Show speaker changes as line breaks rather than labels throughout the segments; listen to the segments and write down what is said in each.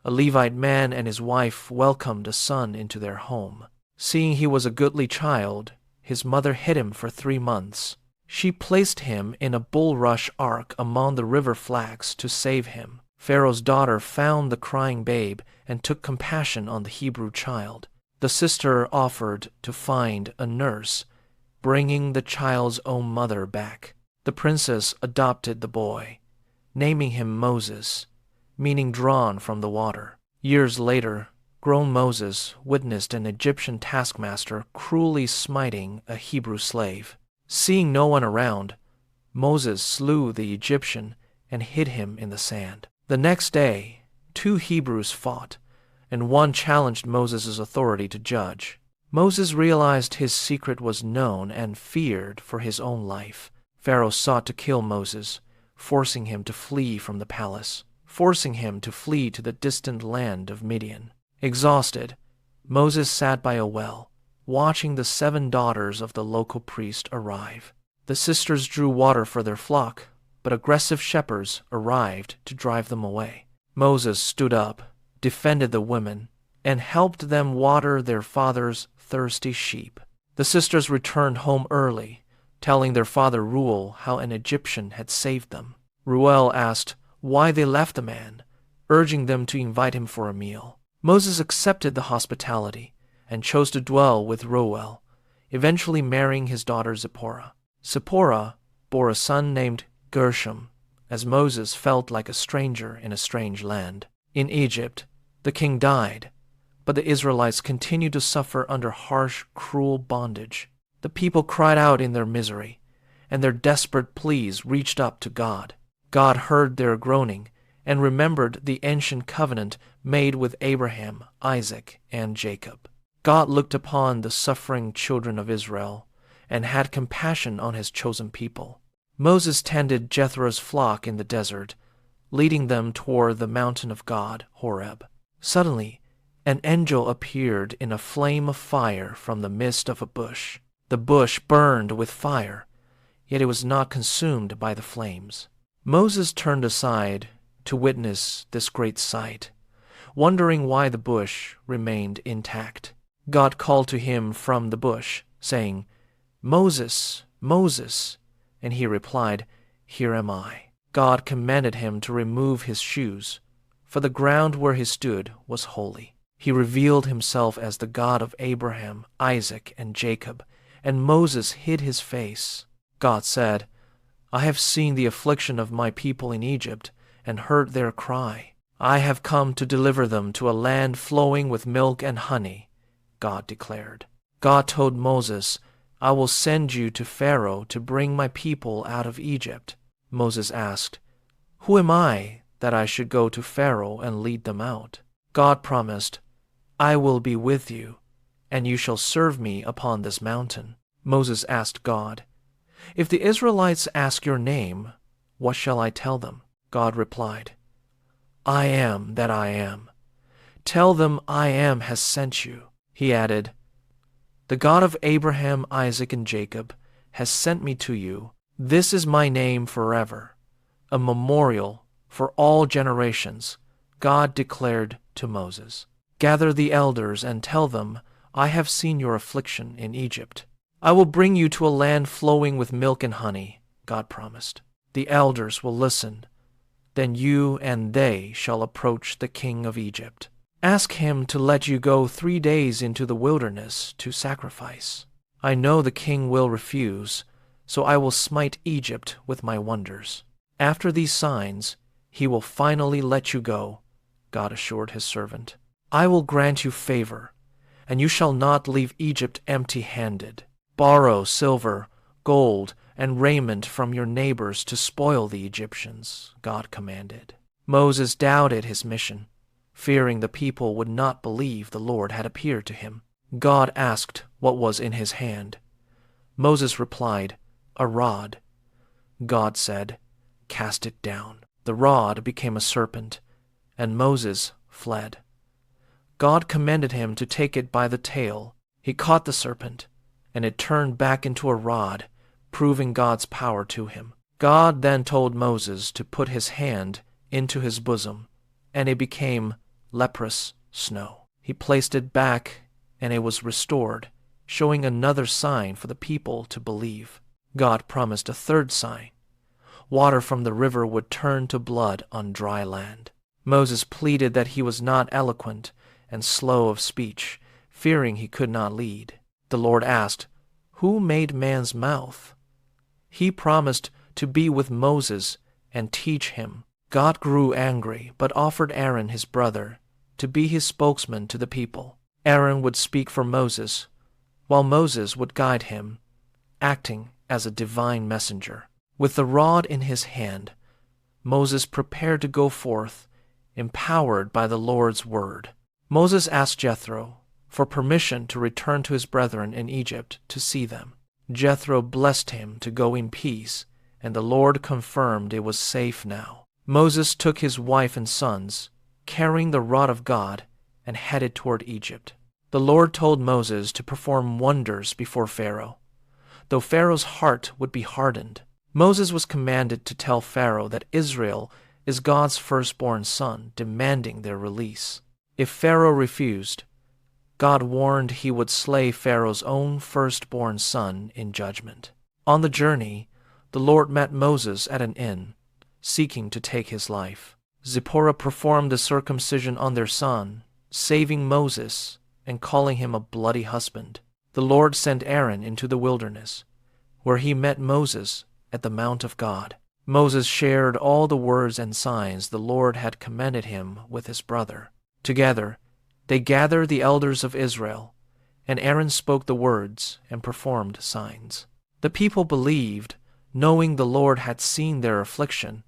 A Levite man and his wife welcomed a son into their home. Seeing he was a goodly child, his mother hid him for 3 months. She placed him in a bulrush ark among the river flags to save him. Pharaoh's daughter found the crying babe and took compassion on the Hebrew child. The sister offered to find a nurse, bringing the child's own mother back. The princess adopted the boy, naming him Moses, meaning drawn from the water. Years later, grown Moses witnessed an Egyptian taskmaster cruelly smiting a Hebrew slave. Seeing no one around, Moses slew the Egyptian and hid him in the sand. The next day, 2 Hebrews fought, and one challenged Moses' authority to judge. Moses realized his secret was known and feared for his own life. Pharaoh sought to kill Moses, forcing him to flee from the palace, forcing him to flee to the distant land of Midian. Exhausted, Moses sat by a well, watching the 7 daughters of the local priest arrive. The sisters drew water for their flock, but aggressive shepherds arrived to drive them away. Moses stood up, defended the women, and helped them water their father's thirsty sheep. The sisters returned home early, telling their father Reuel how an Egyptian had saved them. Reuel asked why they left the man, urging them to invite him for a meal. Moses accepted the hospitality and chose to dwell with Reuel, eventually marrying his daughter Zipporah. Zipporah bore a son named Gershom, as Moses felt like a stranger in a strange land. In Egypt, the king died, but the Israelites continued to suffer under harsh, cruel bondage. The people cried out in their misery, and their desperate pleas reached up to God. God heard their groaning and remembered the ancient covenant made with Abraham, Isaac, and Jacob. God looked upon the suffering children of Israel and had compassion on his chosen people. Moses tended Jethro's flock in the desert, leading them toward the mountain of God, Horeb. Suddenly, an angel appeared in a flame of fire from the midst of a bush. The bush burned with fire, yet it was not consumed by the flames. Moses turned aside to witness this great sight, wondering why the bush remained intact. God called to him from the bush, saying, "Moses, Moses," and he replied, "Here am I." God commanded him to remove his shoes, for the ground where he stood was holy. He revealed himself as the God of Abraham, Isaac, and Jacob, and Moses hid his face. God said, "I have seen the affliction of my people in Egypt and heard their cry. I have come to deliver them to a land flowing with milk and honey," God declared. God told Moses, "I will send you to Pharaoh to bring my people out of Egypt." Moses asked, "Who am I that I should go to Pharaoh and lead them out?" God promised, "I will be with you, and you shall serve me upon this mountain." Moses asked God, "If the Israelites ask your name, what shall I tell them?" God replied, "I am that I am. Tell them I am has sent you." He added, "The God of Abraham, Isaac, and Jacob has sent me to you. This is my name forever, a memorial for all generations," God declared to Moses. "Gather the elders and tell them, I have seen your affliction in Egypt. I will bring you to a land flowing with milk and honey," God promised. "The elders will listen. Then you and they shall approach the king of Egypt. Ask him to let you go 3 days into the wilderness to sacrifice. I know the king will refuse, so I will smite Egypt with my wonders. After these signs, he will finally let you go," God assured his servant. "I will grant you favor, and you shall not leave Egypt empty-handed. Borrow silver, gold, and raiment from your neighbors to spoil the Egyptians," God commanded. Moses doubted his mission, fearing the people would not believe the Lord had appeared to him. God asked what was in his hand. Moses replied, "A rod." God said, "Cast it down." The rod became a serpent, and Moses fled. God commanded him to take it by the tail. He caught the serpent, and it turned back into a rod, proving God's power to him. God then told Moses to put his hand into his bosom, and it became leprous snow. He placed it back, and it was restored, showing another sign for the people to believe. God promised a third sign. Water from the river would turn to blood on dry land. Moses pleaded that he was not eloquent and slow of speech, fearing he could not lead. The Lord asked, "Who made man's mouth?" He promised to be with Moses and teach him. God grew angry, but offered Aaron, his brother, to be his spokesman to the people. Aaron would speak for Moses, while Moses would guide him, acting as a divine messenger. With the rod in his hand, Moses prepared to go forth, empowered by the Lord's word. Moses asked Jethro for permission to return to his brethren in Egypt to see them. Jethro blessed him to go in peace, and the Lord confirmed it was safe now. Moses took his wife and sons, carrying the rod of God, and headed toward Egypt. The Lord told Moses to perform wonders before Pharaoh, though Pharaoh's heart would be hardened. Moses was commanded to tell Pharaoh that Israel is God's firstborn son, demanding their release. If Pharaoh refused, God warned he would slay Pharaoh's own firstborn son in judgment. On the journey, the Lord met Moses at an inn, seeking to take his life. Zipporah performed the circumcision on their son, saving Moses and calling him a bloody husband. The Lord sent Aaron into the wilderness, where he met Moses at the Mount of God. Moses shared all the words and signs the Lord had commanded him with his brother. Together, they gathered the elders of Israel, and Aaron spoke the words and performed signs. The people believed, knowing the Lord had seen their affliction,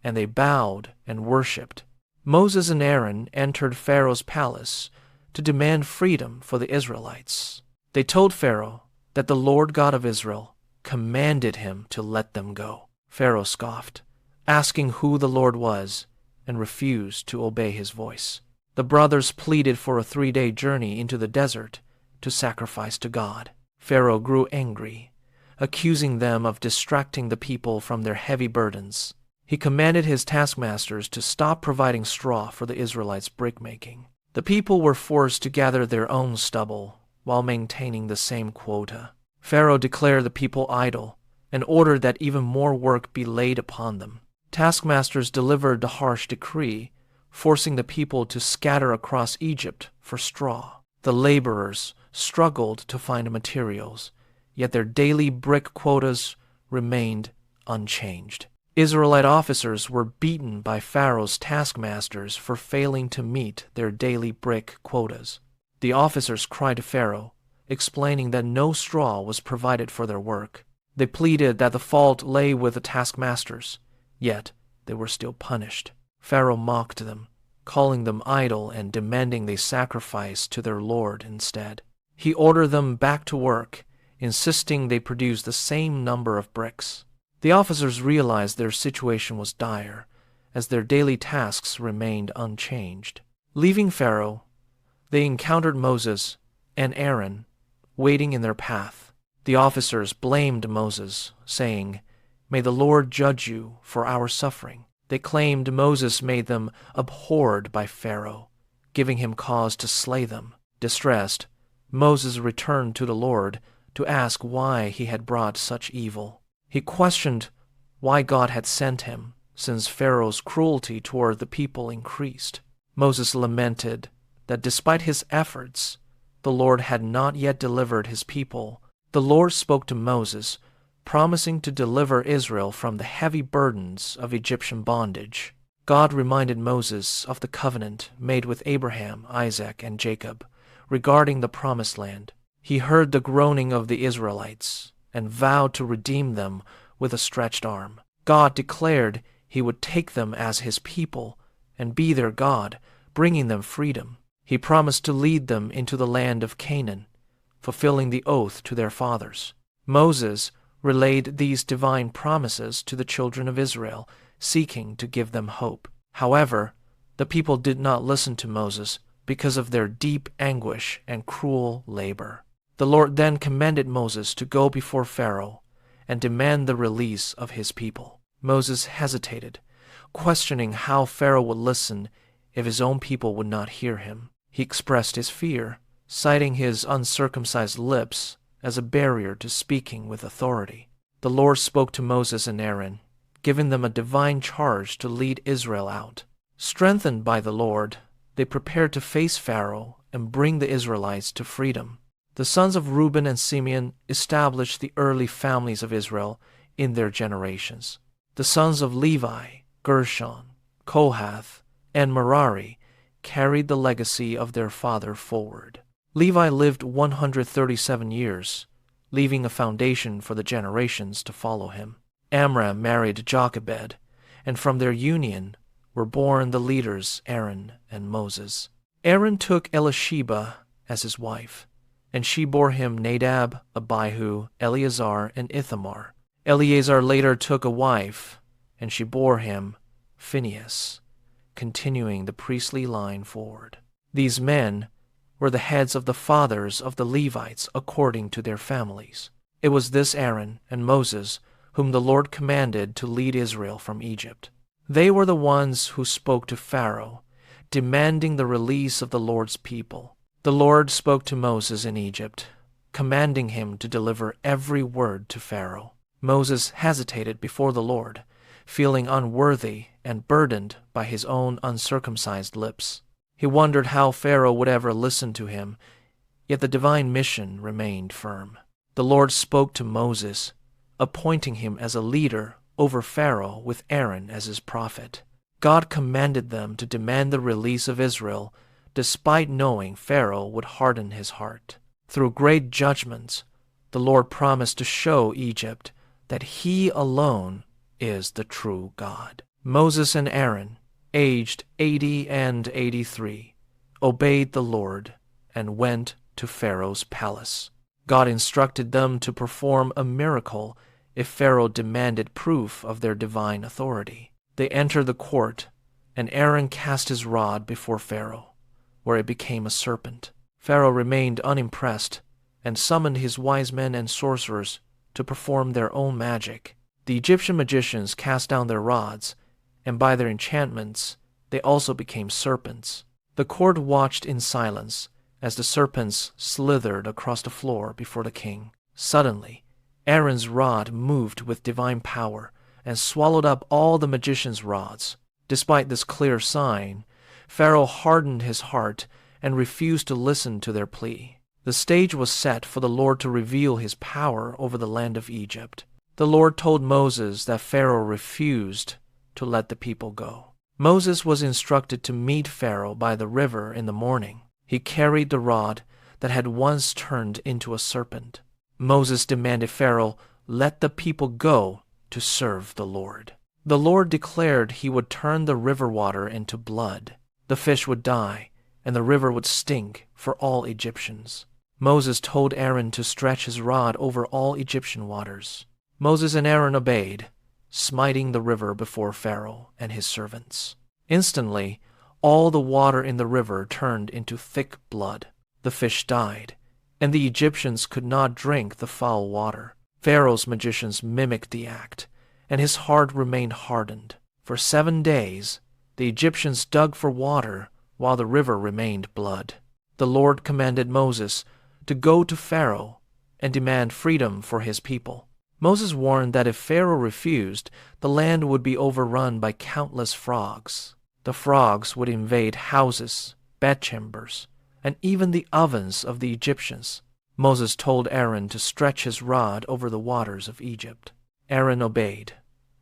and they bowed and worshipped. Moses and Aaron entered Pharaoh's palace to demand freedom for the Israelites. They told Pharaoh that the Lord God of Israel commanded him to let them go. Pharaoh scoffed, asking who the Lord was, and refused to obey his voice. The brothers pleaded for a 3-day journey into the desert to sacrifice to God. Pharaoh grew angry, accusing them of distracting the people from their heavy burdens. He commanded his taskmasters to stop providing straw for the Israelites' brick-making. The people were forced to gather their own stubble while maintaining the same quota. Pharaoh declared the people idle and ordered that even more work be laid upon them. Taskmasters delivered the harsh decree, forcing the people to scatter across Egypt for straw. The laborers struggled to find materials, yet their daily brick quotas remained unchanged. Israelite officers were beaten by Pharaoh's taskmasters for failing to meet their daily brick quotas. The officers cried to Pharaoh, explaining that no straw was provided for their work. They pleaded that the fault lay with the taskmasters, yet they were still punished. Pharaoh mocked them, calling them idle and demanding they sacrifice to their Lord instead. He ordered them back to work, insisting they produce the same number of bricks. The officers realized their situation was dire, as their daily tasks remained unchanged. Leaving Pharaoh, they encountered Moses and Aaron waiting in their path. The officers blamed Moses, saying, "May the Lord judge you for our suffering." They claimed Moses made them abhorred by Pharaoh, giving him cause to slay them. Distressed, Moses returned to the Lord to ask why he had brought such evil. He questioned why God had sent him, since Pharaoh's cruelty toward the people increased. Moses lamented that despite his efforts, the Lord had not yet delivered his people. The Lord spoke to Moses, promising to deliver Israel from the heavy burdens of Egyptian bondage. God reminded Moses of the covenant made with Abraham, Isaac, and Jacob regarding the promised land. He heard the groaning of the Israelites and vowed to redeem them with a stretched arm. God declared he would take them as his people and be their God, bringing them freedom. He promised to lead them into the land of Canaan, fulfilling the oath to their fathers. Moses relayed these divine promises to the children of Israel, seeking to give them hope. However, the people did not listen to Moses because of their deep anguish and cruel labor. The Lord then commanded Moses to go before Pharaoh and demand the release of his people. Moses hesitated, questioning how Pharaoh would listen if his own people would not hear him. He expressed his fear, citing his uncircumcised lips as a barrier to speaking with authority. The Lord spoke to Moses and Aaron, giving them a divine charge to lead Israel out. Strengthened by the Lord, they prepared to face Pharaoh and bring the Israelites to freedom. The sons of Reuben and Simeon established the early families of Israel in their generations. The sons of Levi, Gershon, Kohath, and Merari carried the legacy of their father forward. Levi lived 137 years, leaving a foundation for the generations to follow him. Amram married Jochebed, and from their union were born the leaders Aaron and Moses. Aaron took Elisheba as his wife, and she bore him Nadab, Abihu, Eleazar, and Ithamar. Eleazar later took a wife, and she bore him Phinehas, continuing the priestly line forward. These men were the heads of the fathers of the Levites according to their families. It was this Aaron and Moses whom the Lord commanded to lead Israel from Egypt. They were the ones who spoke to Pharaoh, demanding the release of the Lord's people. The Lord spoke to Moses in Egypt, commanding him to deliver every word to Pharaoh. Moses hesitated before the Lord, feeling unworthy and burdened by his own uncircumcised lips. He wondered how Pharaoh would ever listen to him, yet the divine mission remained firm. The Lord spoke to Moses, appointing him as a leader over Pharaoh with Aaron as his prophet. God commanded them to demand the release of Israel, despite knowing Pharaoh would harden his heart. Through great judgments, the Lord promised to show Egypt that he alone is the true God. Moses and Aaron, aged 80 and 83, obeyed the Lord and went to Pharaoh's palace. God instructed them to perform a miracle if Pharaoh demanded proof of their divine authority. They entered the court, and Aaron cast his rod before Pharaoh, where it became a serpent. Pharaoh remained unimpressed and summoned his wise men and sorcerers to perform their own magic. The Egyptian magicians cast down their rods, and by their enchantments they also became serpents. The court watched in silence as the serpents slithered across the floor before the king. Suddenly, Aaron's rod moved with divine power and swallowed up all the magicians' rods. Despite this clear sign, Pharaoh hardened his heart and refused to listen to their plea. The stage was set for the Lord to reveal his power over the land of Egypt. The Lord told Moses that Pharaoh refused to let the people go. Moses was instructed to meet Pharaoh by the river in the morning. He carried the rod that had once turned into a serpent. Moses demanded Pharaoh let the people go to serve the Lord. The Lord declared he would turn the river water into blood. The fish would die, and the river would stink for all Egyptians. Moses told Aaron to stretch his rod over all Egyptian waters. Moses and Aaron obeyed, smiting the river before Pharaoh and his servants. Instantly, all the water in the river turned into thick blood. The fish died, and the Egyptians could not drink the foul water. Pharaoh's magicians mimicked the act, and his heart remained hardened. For 7 days, the Egyptians dug for water while the river remained blood. The Lord commanded Moses to go to Pharaoh and demand freedom for his people. Moses warned that if Pharaoh refused, the land would be overrun by countless frogs. The frogs would invade houses, bedchambers, and even the ovens of the Egyptians. Moses told Aaron to stretch his rod over the waters of Egypt. Aaron obeyed,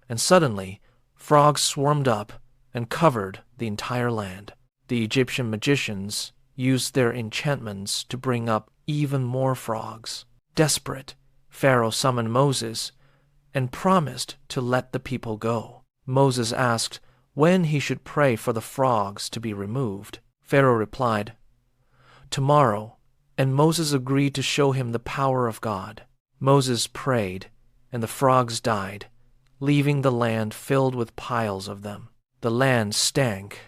and suddenly frogs swarmed up and covered the entire land. The Egyptian magicians used their enchantments to bring up even more frogs. Desperate, Pharaoh summoned Moses and promised to let the people go. Moses asked when he should pray for the frogs to be removed. Pharaoh replied, "Tomorrow," and Moses agreed to show him the power of God. Moses prayed, and the frogs died, leaving the land filled with piles of them. The land stank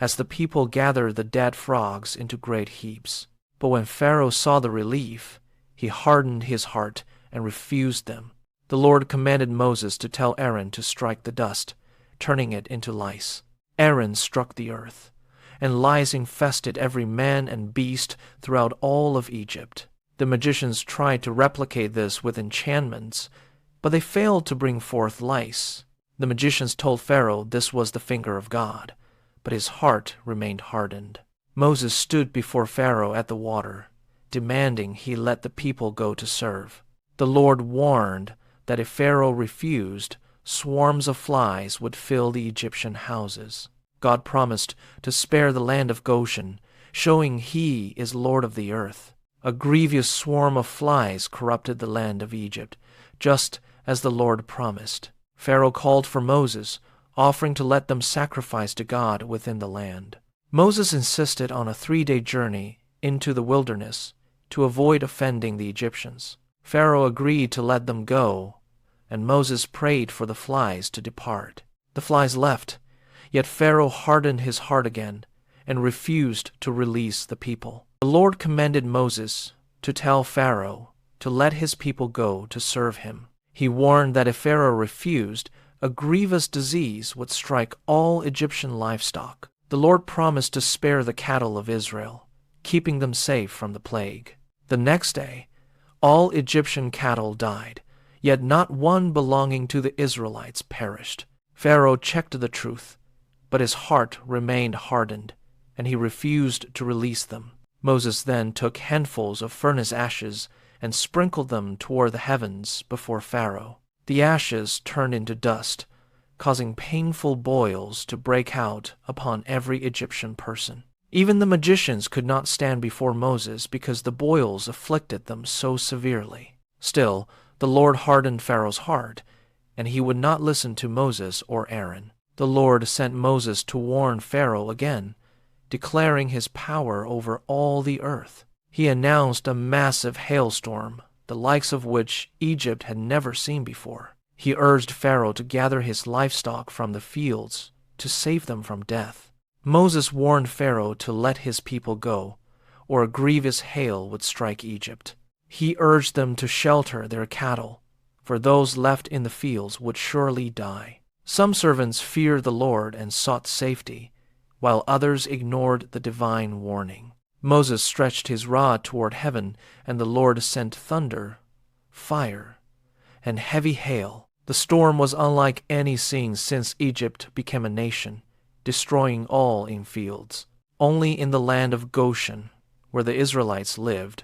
as the people gathered the dead frogs into great heaps. But when Pharaoh saw the relief, he hardened his heart and refused them. The Lord commanded Moses to tell Aaron to strike the dust, turning it into lice. Aaron struck the earth, and lice infested every man and beast throughout all of Egypt. The magicians tried to replicate this with enchantments, but they failed to bring forth lice. The magicians told Pharaoh this was the finger of God, but his heart remained hardened. Moses stood before Pharaoh at the water, demanding he let the people go to serve. The Lord warned that if Pharaoh refused, swarms of flies would fill the Egyptian houses. God promised to spare the land of Goshen, showing he is Lord of the earth. A grievous swarm of flies corrupted the land of Egypt, just as the Lord promised. Pharaoh called for Moses, offering to let them sacrifice to God within the land. Moses insisted on a 3-day journey into the wilderness to avoid offending the Egyptians. Pharaoh agreed to let them go, and Moses prayed for the flies to depart. The flies left, yet Pharaoh hardened his heart again and refused to release the people. The Lord commanded Moses to tell Pharaoh to let his people go to serve him. He warned that if Pharaoh refused, a grievous disease would strike all Egyptian livestock. The Lord promised to spare the cattle of Israel, keeping them safe from the plague. The next day, all Egyptian cattle died, yet not one belonging to the Israelites perished. Pharaoh checked the truth, but his heart remained hardened, and he refused to release them. Moses then took handfuls of furnace ashes and sprinkled them toward the heavens before Pharaoh. The ashes turned into dust, causing painful boils to break out upon every Egyptian person. Even the magicians could not stand before Moses because the boils afflicted them so severely. Still, the Lord hardened Pharaoh's heart, and he would not listen to Moses or Aaron. The Lord sent Moses to warn Pharaoh again, declaring his power over all the earth. He announced a massive hailstorm, the likes of which Egypt had never seen before. He urged Pharaoh to gather his livestock from the fields to save them from death. Moses warned Pharaoh to let his people go, or a grievous hail would strike Egypt. He urged them to shelter their cattle, for those left in the fields would surely die. Some servants feared the Lord and sought safety, while others ignored the divine warning. Moses stretched his rod toward heaven, and the Lord sent thunder, fire, and heavy hail. The storm was unlike any seen since Egypt became a nation, destroying all in fields. Only in the land of Goshen, where the Israelites lived,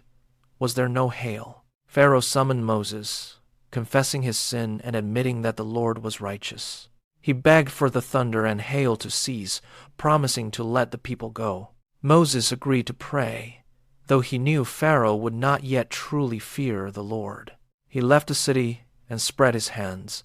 was there no hail. Pharaoh summoned Moses, confessing his sin and admitting that the Lord was righteous. He begged for the thunder and hail to cease, promising to let the people go. Moses agreed to pray, though he knew Pharaoh would not yet truly fear the Lord. He left the city and spread his hands,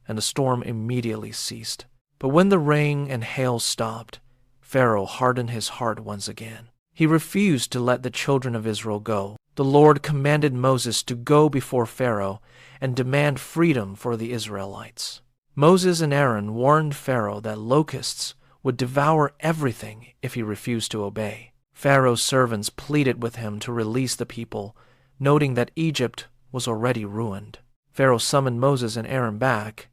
and the storm immediately ceased. But when the rain and hail stopped, Pharaoh hardened his heart once again. He refused to let the children of Israel go. The Lord commanded Moses to go before Pharaoh and demand freedom for the Israelites. Moses and Aaron warned Pharaoh that locusts would devour everything if he refused to obey. Pharaoh's servants pleaded with him to release the people, noting that Egypt was already ruined. Pharaoh summoned Moses and Aaron back,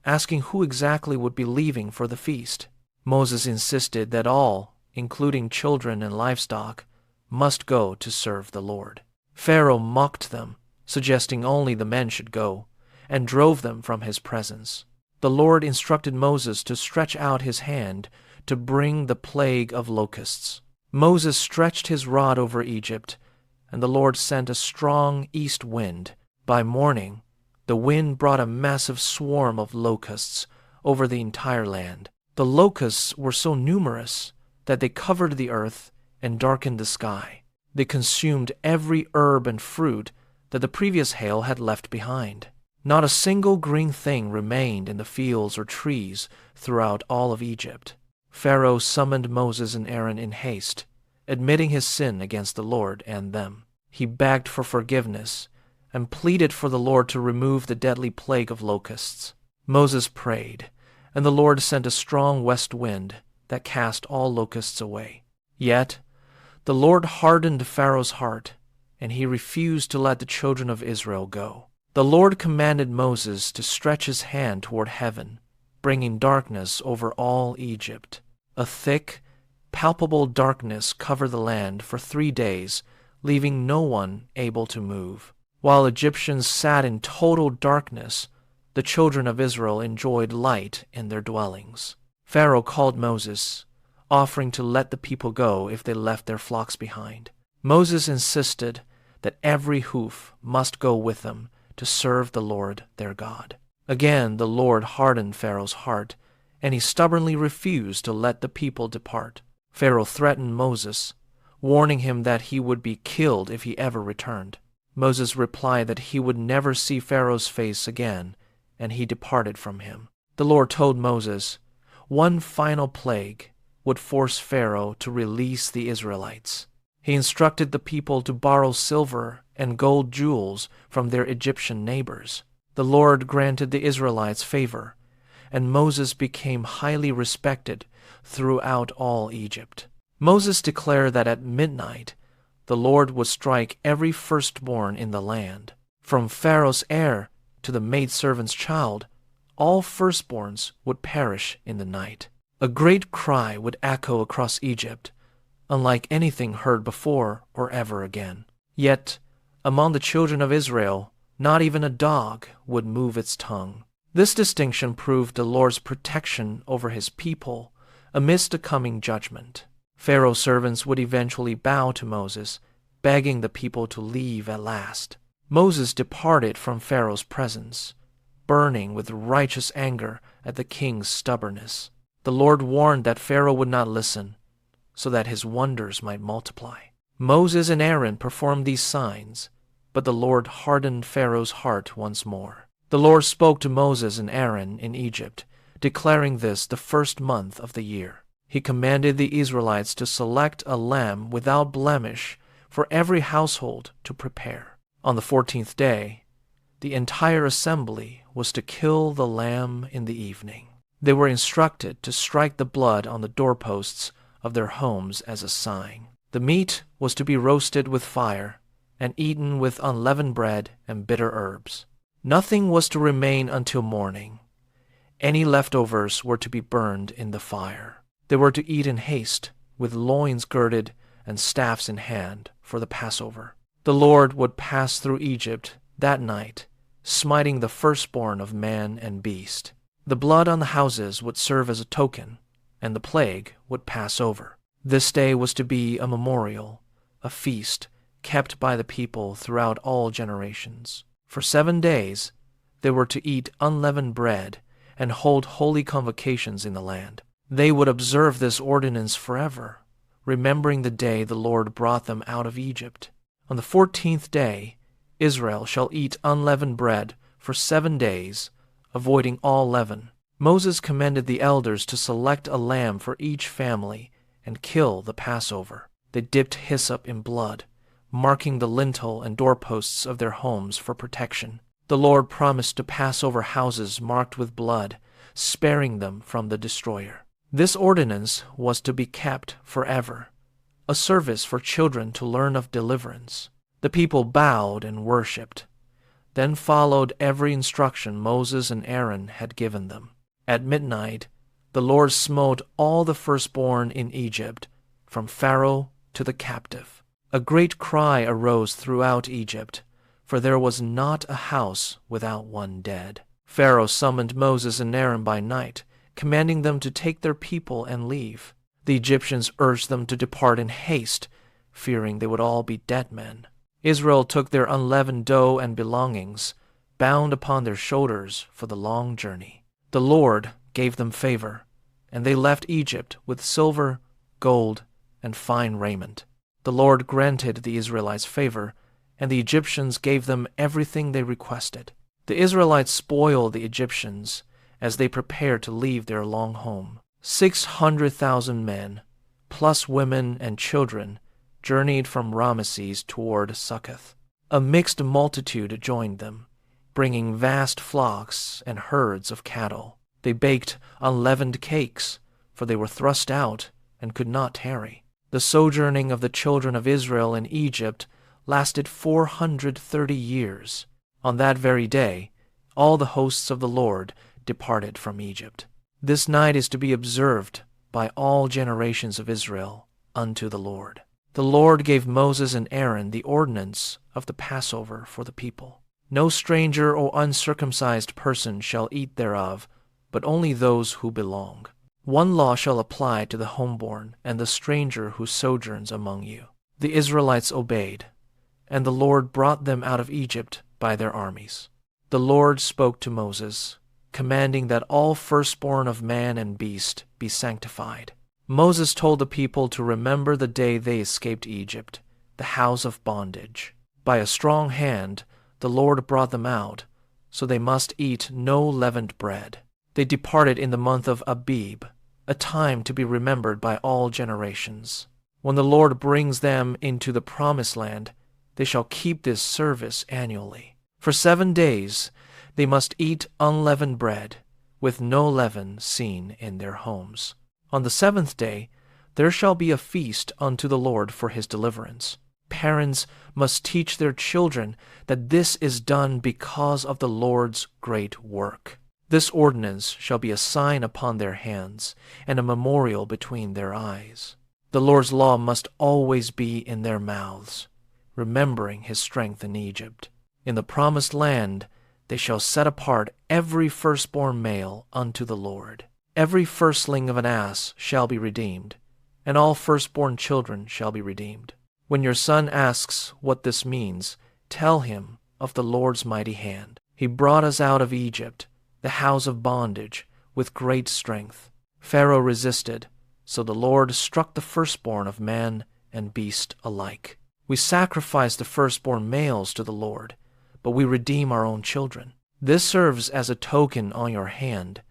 asking who exactly would be leaving for the feast. Moses insisted that all, including children and livestock, must go to serve the Lord. Pharaoh mocked them, suggesting only the men should go, and drove them from his presence. The Lord instructed Moses to stretch out his hand to bring the plague of locusts. Moses stretched his rod over Egypt, and the Lord sent a strong east wind. By morning, the wind brought a massive swarm of locusts over the entire land. The locusts were so numerous that they covered the earth and darkened the sky. They consumed every herb and fruit that the previous hail had left behind. Not a single green thing remained in the fields or trees throughout all of Egypt. Pharaoh summoned Moses and Aaron in haste, admitting his sin against the Lord and them. He begged for forgiveness and pleaded for the Lord to remove the deadly plague of locusts. Moses prayed, and the Lord sent a strong west wind that cast all locusts away. Yet the Lord hardened Pharaoh's heart, and he refused to let the children of Israel go. The Lord commanded Moses to stretch his hand toward heaven, bringing darkness over all Egypt. A thick Palpable darkness covered the land for 3 days, leaving no one able to move. While Egyptians sat in total darkness, the children of Israel enjoyed light in their dwellings. Pharaoh called Moses, offering to let the people go if they left their flocks behind. Moses insisted that every hoof must go with them to serve the Lord their God. Again, the Lord hardened Pharaoh's heart, and he stubbornly refused to let the people depart. Pharaoh threatened Moses, warning him that he would be killed if he ever returned. Moses replied that he would never see Pharaoh's face again, and he departed from him. The Lord told Moses one final plague would force Pharaoh to release the Israelites. He instructed the people to borrow silver and gold jewels from their Egyptian neighbors. The Lord granted the Israelites favor, and Moses became highly respected throughout all Egypt. Moses declared that at midnight the Lord would strike every firstborn in the land. From Pharaoh's heir to the maidservant's child, all firstborns would perish in the night. A great cry would echo across Egypt, unlike anything heard before or ever again. Yet, among the children of Israel, not even a dog would move its tongue. This distinction proved the Lord's protection over his people amidst the coming judgment. Pharaoh's servants would eventually bow to Moses, begging the people to leave at last. Moses departed from Pharaoh's presence, burning with righteous anger at the king's stubbornness. The Lord warned that Pharaoh would not listen, so that his wonders might multiply. Moses and Aaron performed these signs, but the Lord hardened Pharaoh's heart once more. The Lord spoke to Moses and Aaron in Egypt, declaring this the first month of the year. He commanded the Israelites to select a lamb without blemish for every household to prepare. On the 14th day, the entire assembly was to kill the lamb in the evening. They were instructed to strike the blood on the doorposts of their homes as a sign. The meat was to be roasted with fire and eaten with unleavened bread and bitter herbs. Nothing was to remain until morning. Any leftovers were to be burned in the fire. They were to eat in haste, with loins girded and staffs in hand, for the Passover. The Lord would pass through Egypt that night, smiting the firstborn of man and beast. The blood on the houses would serve as a token, and the plague would pass over. This day was to be a memorial, a feast, kept by the people throughout all generations. For 7 days they were to eat unleavened bread and hold holy convocations in the land. They would observe this ordinance forever, remembering the day the Lord brought them out of Egypt. On the 14th day, Israel shall eat unleavened bread for 7 days, avoiding all leaven. Moses commanded the elders to select a lamb for each family and kill the Passover. They dipped hyssop in blood, marking the lintel and doorposts of their homes for protection. The Lord promised to pass over houses marked with blood, sparing them from the destroyer. This ordinance was to be kept forever, a service for children to learn of deliverance. The people bowed and worshipped, then followed every instruction Moses and Aaron had given them. At midnight, the Lord smote all the firstborn in Egypt, from Pharaoh to the captive. A great cry arose throughout Egypt, for there was not a house without one dead. Pharaoh summoned Moses and Aaron by night, commanding them to take their people and leave. The Egyptians urged them to depart in haste, fearing they would all be dead men. Israel took their unleavened dough and belongings, bound upon their shoulders for the long journey. The Lord gave them favor, and they left Egypt with silver, gold, and fine raiment. The Lord granted the Israelites favor, and the Egyptians gave them everything they requested. The Israelites spoiled the Egyptians as they prepared to leave their long home. 600,000 men, plus women and children, journeyed from Ramesses toward Succoth. A mixed multitude joined them, bringing vast flocks and herds of cattle. They baked unleavened cakes, for they were thrust out and could not tarry. The sojourning of the children of Israel in Egypt lasted 430 years. On that very day, all the hosts of the Lord departed from Egypt. This night is to be observed by all generations of Israel unto the Lord. The Lord gave Moses and Aaron the ordinance of the Passover for the people. No stranger or uncircumcised person shall eat thereof, but only those who belong. One law shall apply to the homeborn and the stranger who sojourns among you. The Israelites obeyed, and the Lord brought them out of Egypt by their armies. The Lord spoke to Moses, commanding that all firstborn of man and beast be sanctified. Moses told the people to remember the day they escaped Egypt, the house of bondage. By a strong hand the Lord brought them out, so they must eat no leavened bread. They departed in the month of Abib, a time to be remembered by all generations. When the Lord brings them into the promised land, they shall keep this service annually. For 7 days they must eat unleavened bread, with no leaven seen in their homes. On the 7th day there shall be a feast unto the Lord for his deliverance. Parents must teach their children that this is done because of the Lord's great work. This ordinance shall be a sign upon their hands and a memorial between their eyes. The Lord's law must always be in their mouths, remembering his strength in Egypt. In the promised land they shall set apart every firstborn male unto the Lord. Every firstling of an ass shall be redeemed, and all firstborn children shall be redeemed. When your son asks what this means, tell him of the Lord's mighty hand. He brought us out of Egypt, the house of bondage, with great strength. Pharaoh resisted, so the Lord struck the firstborn of man and beast alike. We sacrifice the firstborn males to the Lord, but we redeem our own children. This serves as a token on your hand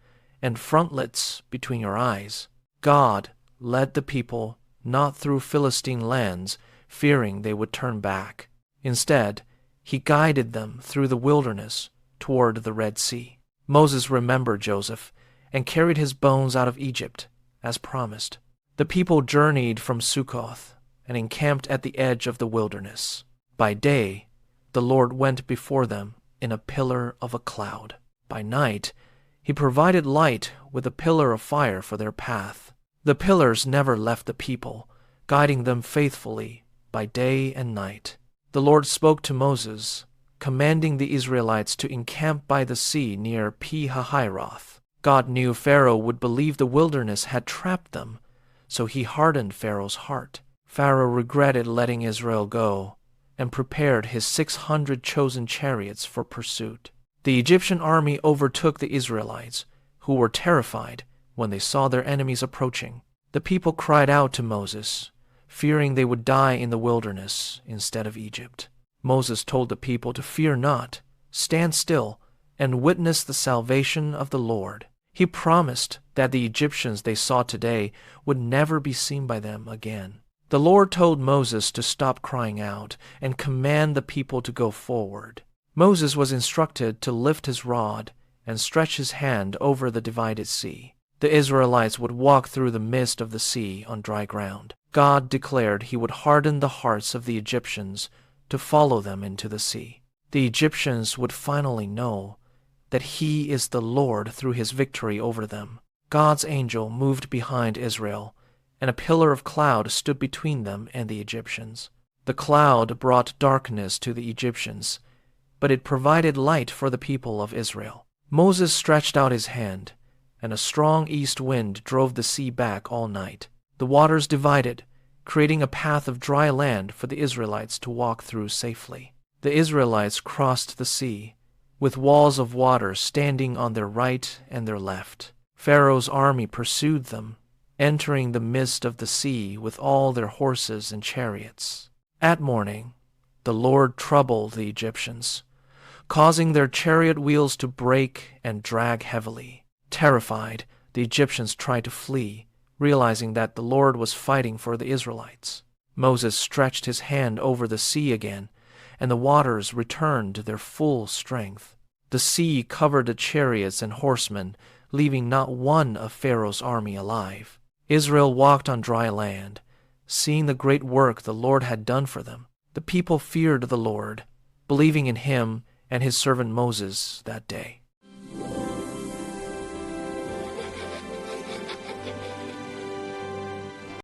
and frontlets between your eyes. God led the people not through Philistine lands, fearing they would turn back. Instead, he guided them through the wilderness toward the Red Sea. Moses remembered Joseph and carried his bones out of Egypt, as promised. The people journeyed from Succoth and encamped at the edge of the wilderness. By day, the Lord went before them in a pillar of a cloud. By night, he provided light with a pillar of fire for their path. The pillars never left the people, guiding them faithfully by day and night. The Lord spoke to Moses, commanding the Israelites to encamp by the sea near Pi-hahiroth. God knew Pharaoh would believe the wilderness had trapped them, so he hardened Pharaoh's heart. Pharaoh regretted letting Israel go and prepared his 600 chosen chariots for pursuit. The Egyptian army overtook the Israelites, who were terrified when they saw their enemies approaching. The people cried out to Moses, fearing they would die in the wilderness instead of Egypt. Moses told the people to fear not, stand still, and witness the salvation of the Lord. He promised that the Egyptians they saw today would never be seen by them again. The Lord told Moses to stop crying out and command the people to go forward. Moses was instructed to lift his rod and stretch his hand over the divided sea. The Israelites would walk through the midst of the sea on dry ground. God declared he would harden the hearts of the Egyptians to follow them into the sea. The Egyptians would finally know that he is the Lord through his victory over them. God's angel moved behind Israel, and a pillar of cloud stood between them and the Egyptians. The cloud brought darkness to the Egyptians, but it provided light for the people of Israel. Moses stretched out his hand, and a strong east wind drove the sea back all night. The waters divided, creating a path of dry land for the Israelites to walk through safely. The Israelites crossed the sea, with walls of water standing on their right and their left. Pharaoh's army pursued them, entering the midst of the sea with all their horses and chariots. At morning, the Lord troubled the Egyptians, causing their chariot wheels to break and drag heavily. Terrified, the Egyptians tried to flee, realizing that the Lord was fighting for the Israelites. Moses stretched his hand over the sea again, and the waters returned to their full strength. The sea covered the chariots and horsemen, leaving not one of Pharaoh's army alive. Israel walked on dry land, seeing the great work the Lord had done for them. The people feared the Lord, believing in him and his servant Moses that day.